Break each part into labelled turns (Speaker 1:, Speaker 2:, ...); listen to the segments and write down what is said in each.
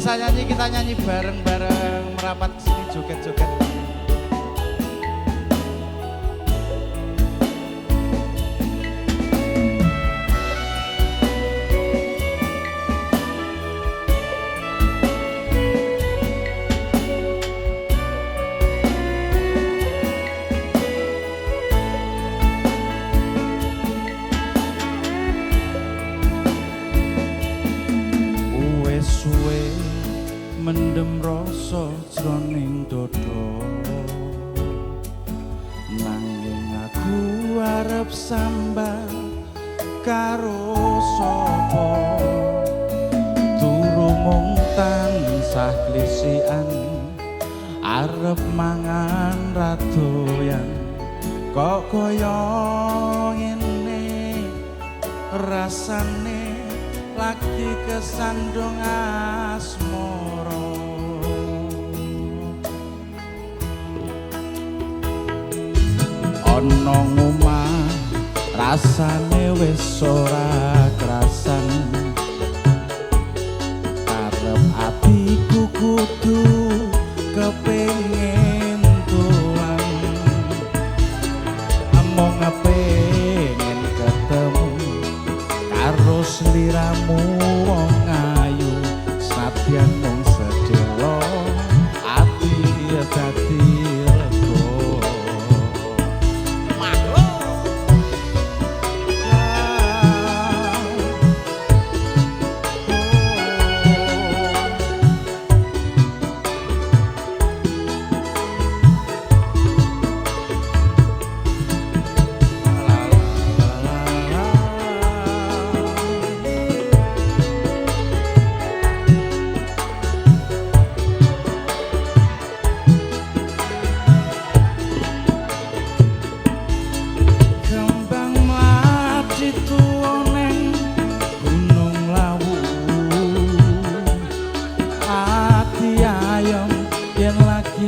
Speaker 1: bisa nyanyi, kita nyanyi bareng-bareng, merapat ke sini joget-joget. Suwe mendem rasa jroning dodo, nanging aku arep sambal karo sapa, turu mung tansah klisikan arep mangan radoyan, kok kaya ngene rasane lagi kesandung asmara. Ana ngomah rasane wis ora krasan, arep atiku kudu kepengin tulang, among pengen ketemu karo sliramu wong ayu, sadyan mung sedelo ati dadi lega.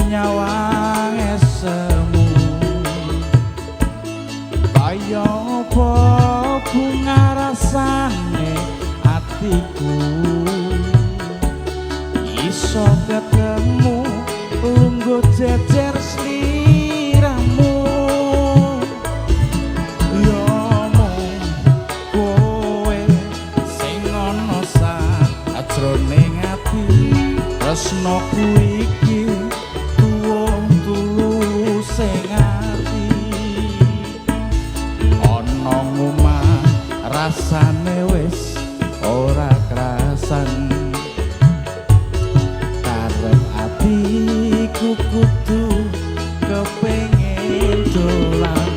Speaker 1: Nyawang esemu kaya apa bunga rasane atiku, iso ketemu lungguh jejer sliramu, yo mung kowe sing ana sajroning ati, tresnaku iki sing ati. Ana ngomah rasane wis ora krasan, karep atiku kudu kepengin dolan,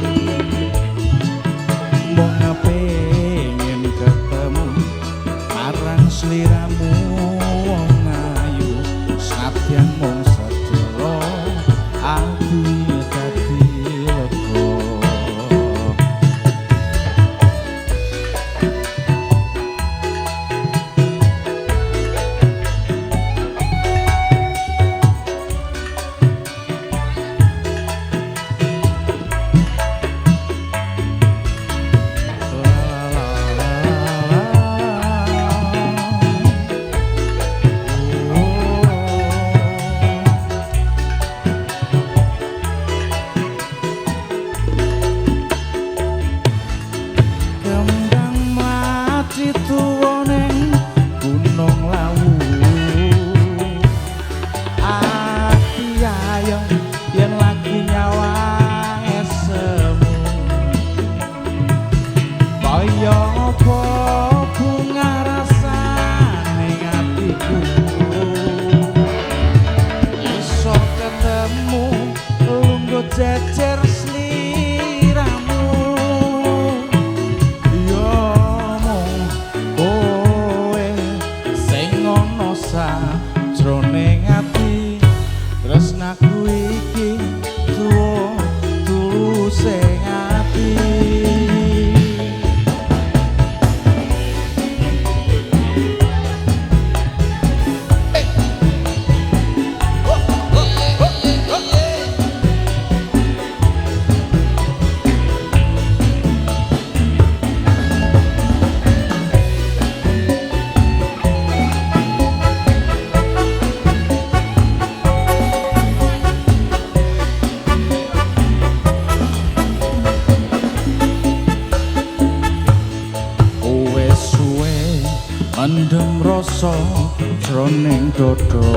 Speaker 1: mung pengen ketemu marang sliramu wong ayu, sadyan mung sedelo ati dadi lega. rasa jroning dodo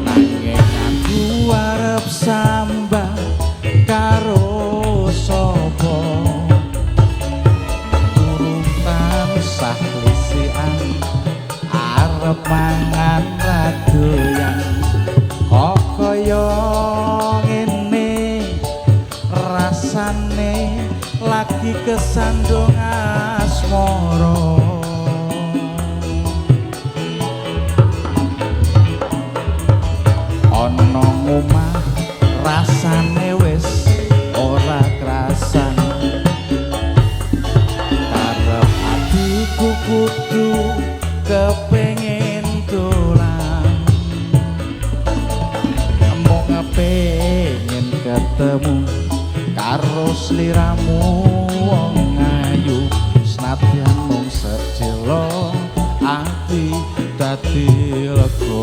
Speaker 1: nanging aku arep sambah karo sapa durung tansah lisian arep mangan radoyan kok kaya ngene rasane lagi kesandung asmara ana omah rasane wis ora krasan arep atiku kudu kepengin dolan mung kepengin ketemu karo sliramu wong ayu senadyan mung sejelo ati dadi lega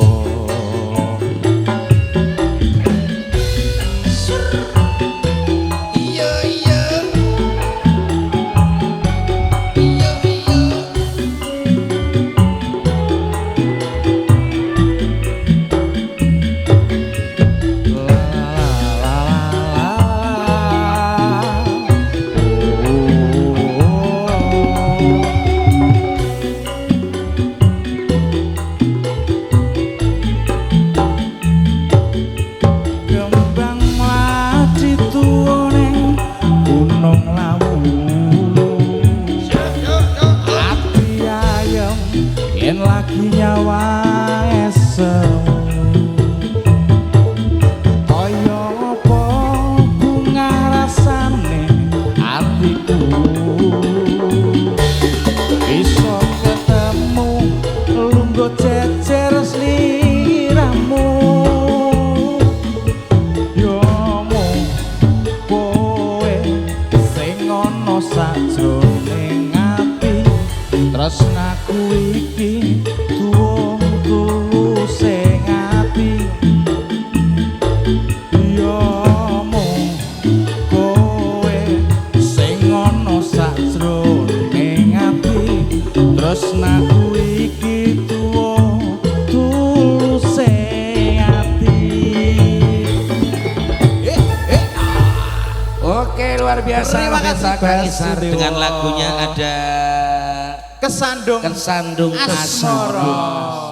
Speaker 1: lagi nyawa esemu kaya apa bunga rasane atiku iso ketemu lungguh cecer sliramu yo mung kowe sing ana sajroning ati tresnaku iki tuwung tulus sing ati yo mung kowe sing ana sajroning ati tresnaku iki tuwung tulus sing ati. Oke, luar biasa.
Speaker 2: Terima kasih Kang Isar dengan lagunya ada
Speaker 1: Kesandung
Speaker 2: Asmara.